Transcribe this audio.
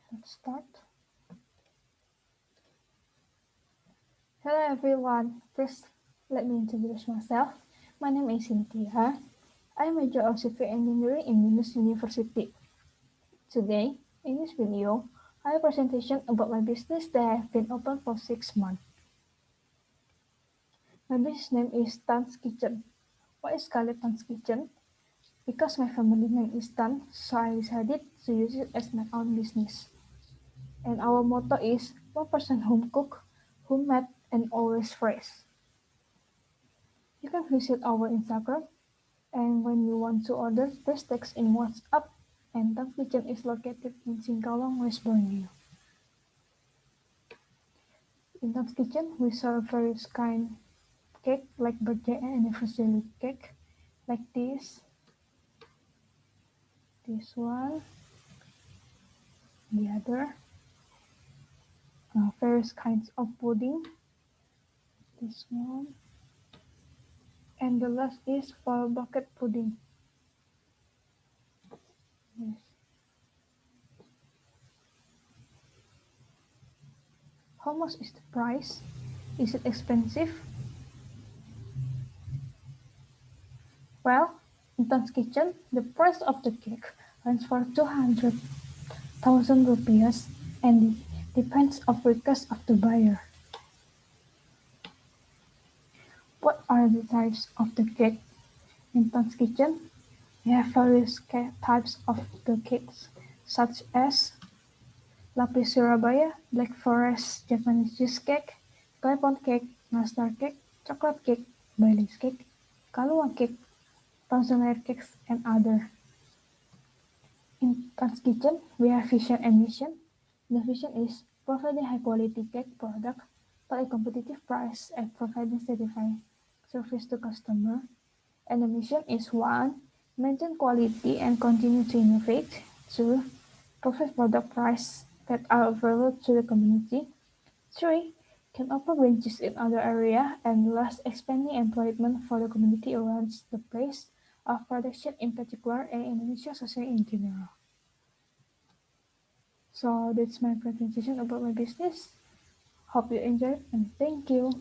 Let's start. Hello everyone. First, let me introduce myself. My name is Cynthia. I major of civil engineering in Yunus University. Today, in this video, I have a presentation about my business that have been open for 6 months. My business name is Tan's Kitchen. Why is called Tan's Kitchen? Because my family name is Tan, so I decided to use it as my own business. And our motto is one person home cook, homemade, and always fresh. You can visit our Instagram, and when you want to order, please text in WhatsApp. And Tan's Kitchen is located in Singkawang, West Borneo. In Tan's Kitchen, we serve various kind cake like birthday and anniversary cake, like this one, the other, various kinds of pudding, this one, and the last is for bucket pudding. Yes. How much is the price? Is it expensive? Well, in Tan's Kitchen, the price of the cake runs for 200,000 rupees and depends on request of the buyer. What are the types of the cake? In Tan's Kitchen, we have various types of the cakes, such as Lapis Surabaya, Black Forest Japanese cheesecake, clay pot cake, nastar cake, chocolate cake, Baileys cake, Kaluang cake, thousand layer cakes, and other. In Tan's Kitchen, we have vision and mission. The vision is providing high quality cake product at a competitive price and providing satisfying service to customer. And the mission is 1. Maintain quality and continue to innovate. 2. Provide product price that are available to the community. 3. Can open branches in other area. And last, expanding employment for the community around the place of production in particular and Indonesia society in general. So that's my presentation about my business. Hope you enjoyed and thank you.